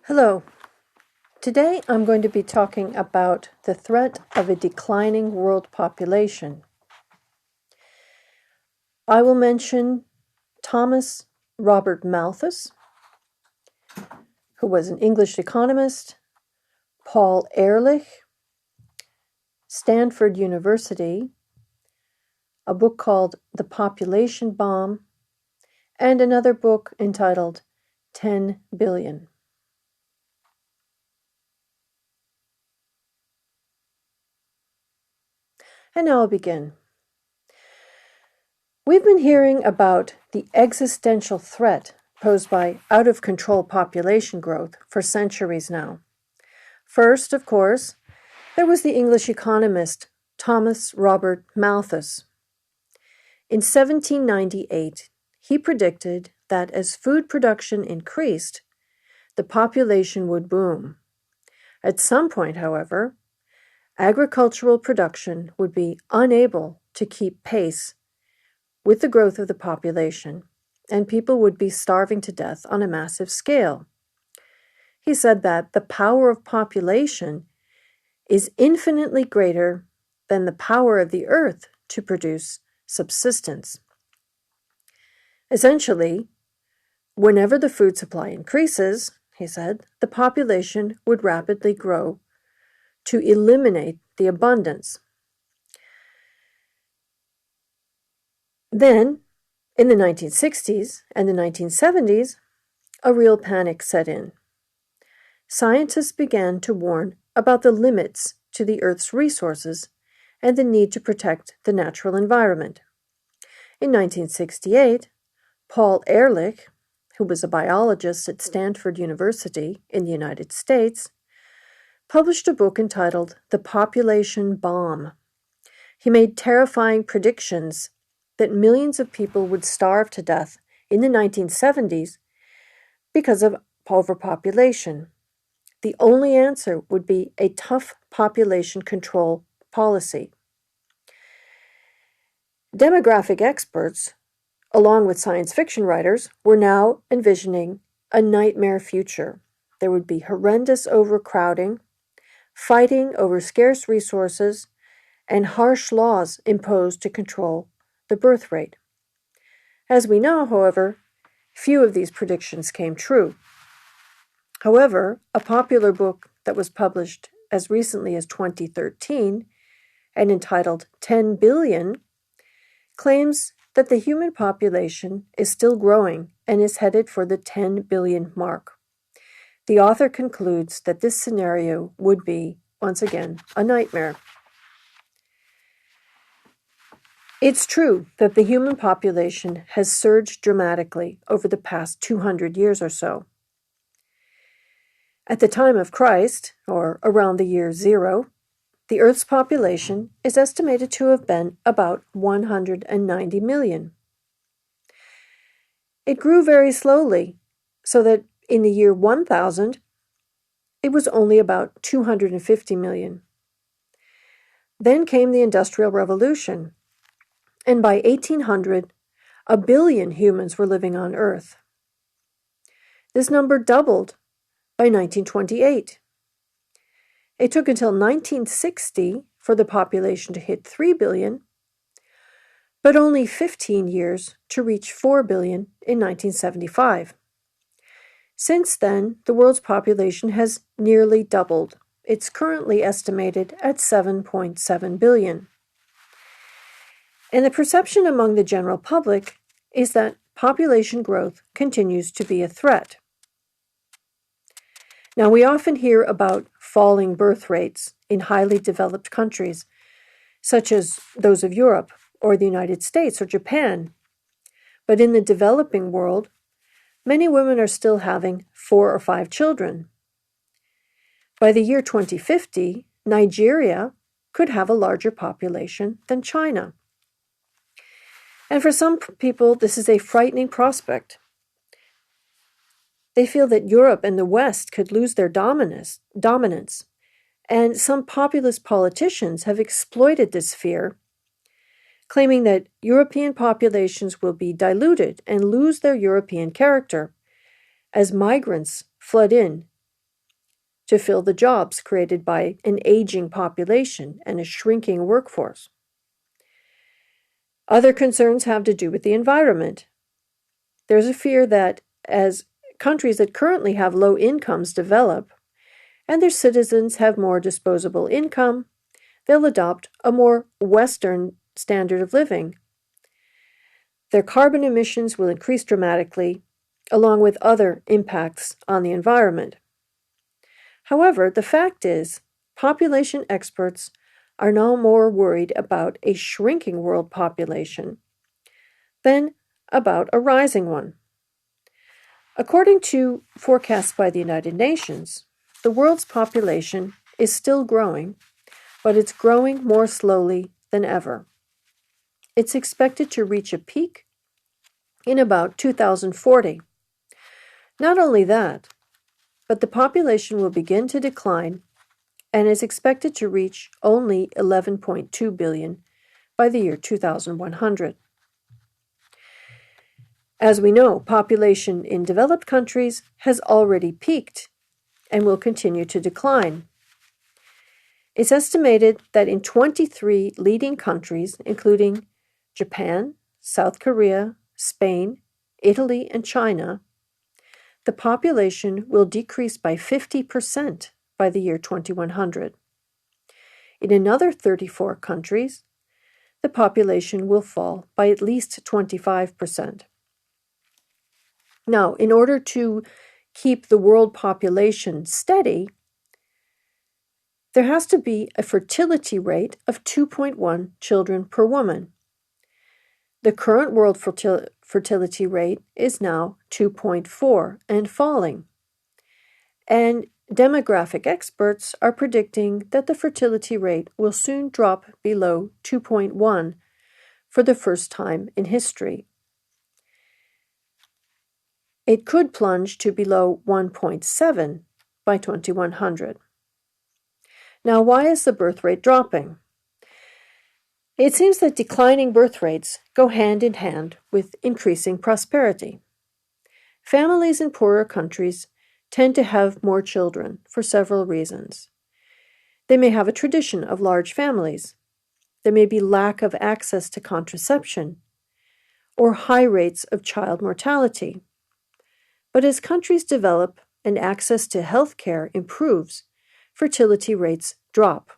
Hello. Today I'm going to be talking about the threat of a declining world population. I will mention Thomas Robert Malthus, who was an English economist, Paul Ehrlich, Stanford University, a book called The Population Bomb, and another book entitled 10 Billion. And now I'll begin. We've been hearing about the existential threat posed by out-of-control population growth for centuries now. First, of course, there was the English economist Thomas Robert Malthus. In 1798, he predicted that as food production increased, the population would boom. At some point, however, agricultural production would be unable to keep pace with the growth of the population, and people would be starving to death on a massive scale. He said that the power of population is infinitely greater than the power of the earth to produce subsistence. Essentially, whenever the food supply increases, he said, the population would rapidly grow to eliminate the abundance. Then, in the 1960s and the 1970s, a real panic set in. Scientists began to warn about the limits to the Earth's resources and the need to protect the natural environment. In 1968, Paul Ehrlich, who was a biologist at Stanford University in the United States, published a book entitled The Population Bomb. He made terrifying predictions that millions of people would starve to death in the 1970s because of overpopulation. The only answer would be a tough population control policy. Demographic experts, along with science fiction writers, were now envisioning a nightmare future. There would be horrendous overcrowding, fighting over scarce resources, and harsh laws imposed to control the birth rate. As we know, however, few of these predictions came true. However, a popular book that was published as recently as 2013 and entitled 10 Billion claims that the human population is still growing and is headed for the 10 billion mark. The author concludes that this scenario would be, once again, a nightmare. It's true that the human population has surged dramatically over the past 200 years or so. At the time of Christ, or around the year 0, the Earth's population is estimated to have been about 190 million. It grew very slowly, so that in the year 1000, it was only about 250 million. Then came the Industrial Revolution, and by 1800, a billion humans were living on Earth. This number doubled by 1928. It took until 1960 for the population to hit 3 billion, but only 15 years to reach 4 billion in 1975. Since then, the world's population has nearly doubled. It's currently estimated at 7.7 billion. And the perception among the general public is that population growth continues to be a threat. Now, we often hear about falling birth rates in highly developed countries, such as those of Europe or the United States or Japan. But in the developing world, many women are still having 4 or 5 children. By the year 2050, Nigeria could have a larger population than China. And for some people, this is a frightening prospect. They feel that Europe and the West could lose their dominance, and some populist politicians have exploited this fear, claiming that European populations will be diluted and lose their European character as migrants flood in to fill the jobs created by an aging population and a shrinking workforce. Other concerns have to do with the environment. There's a fear that as countries that currently have low incomes develop, and their citizens have more disposable income, they'll adopt a more Western standard of living. Their carbon emissions will increase dramatically, along with other impacts on the environment. However, the fact is, population experts are now more worried about a shrinking world population than about a rising one. According to forecasts by the United Nations, the world's population is still growing, but it's growing more slowly than ever. It's expected to reach a peak in about 2040. Not only that, but the population will begin to decline and is expected to reach only 11.2 billion by the year 2100. As we know, population in developed countries has already peaked and will continue to decline. It's estimated that in 23 leading countries, including Japan, South Korea, Spain, Italy, and China, the population will decrease by 50% by the year 2100. In another 34 countries, the population will fall by at least 25%. Now, in order to keep the world population steady, there has to be a fertility rate of 2.1 children per woman. The current world fertility rate is now 2.4 and falling. And demographic experts are predicting that the fertility rate will soon drop below 2.1 for the first time in history. It could plunge to below 1.7 by 2100. Now, why is the birth rate dropping? It seems that declining birth rates go hand in hand with increasing prosperity. Families in poorer countries tend to have more children for several reasons. They may have a tradition of large families. There may be lack of access to contraception or high rates of child mortality. But as countries develop and access to health care improves, fertility rates drop.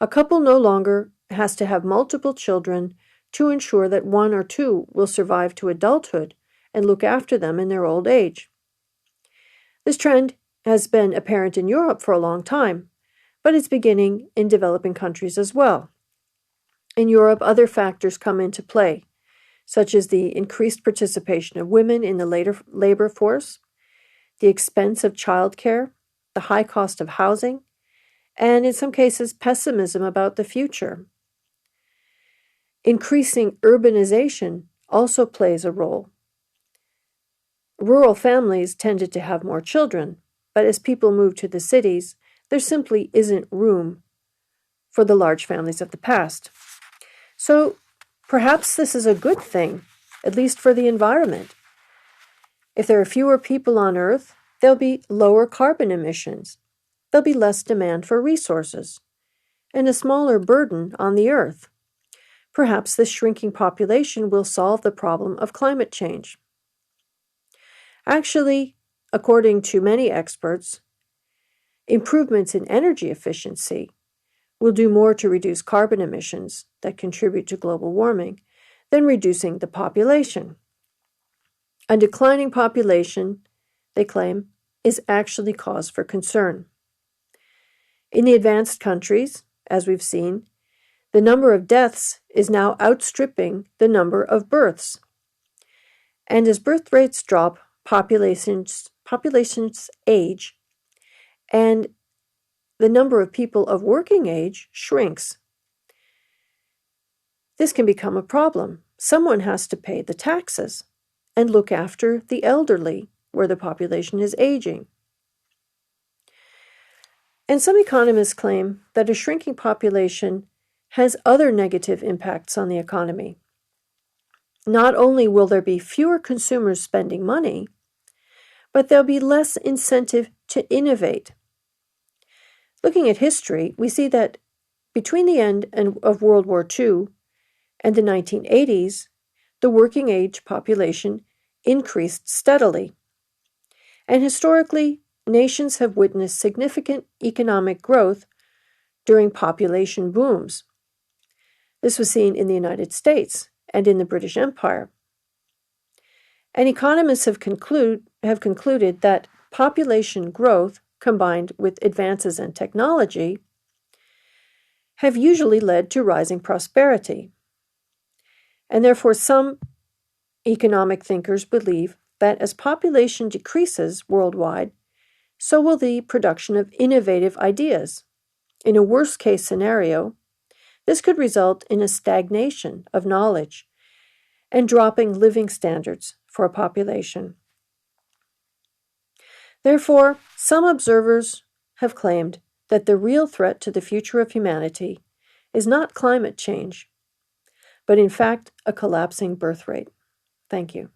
A couple no longer has to have multiple children to ensure that one or two will survive to adulthood and look after them in their old age. This trend has been apparent in Europe for a long time, but it's beginning in developing countries as well. In Europe, other factors come into play, such as the increased participation of women in the labor force, the expense of childcare, the high cost of housing, and in some cases, pessimism about the future. Increasing urbanization also plays a role. Rural families tended to have more children, but as people move to the cities, there simply isn't room for the large families of the past. So perhaps this is a good thing, at least for the environment. If there are fewer people on Earth, there'll be lower carbon emissions. There'll be less demand for resources and a smaller burden on the Earth. Perhaps this shrinking population will solve the problem of climate change. Actually, according to many experts, improvements in energy efficiency will do more to reduce carbon emissions that contribute to global warming than reducing the population. A declining population, they claim, is actually cause for concern. In the advanced countries, as we've seen, the number of deaths is now outstripping the number of births. And as birth rates drop, populations age, and the number of people of working age shrinks. This can become a problem. Someone has to pay the taxes and look after the elderly where the population is aging. And some economists claim that a shrinking population has other negative impacts on the economy. Not only will there be fewer consumers spending money, but there'll be less incentive to innovate Looking at history, we see that between the end of World War II and the 1980s, the working age population increased steadily. And historically, nations have witnessed significant economic growth during population booms. This was seen in the United States and in the British Empire. And economists have concluded that population growth combined with advances in technology have usually led to rising prosperity. And therefore, some economic thinkers believe that as population decreases worldwide, so will the production of innovative ideas. In a worst-case scenario, this could result in a stagnation of knowledge and dropping living standards for a population. Therefore, some observers have claimed that the real threat to the future of humanity is not climate change, but in fact a collapsing birth rate. Thank you.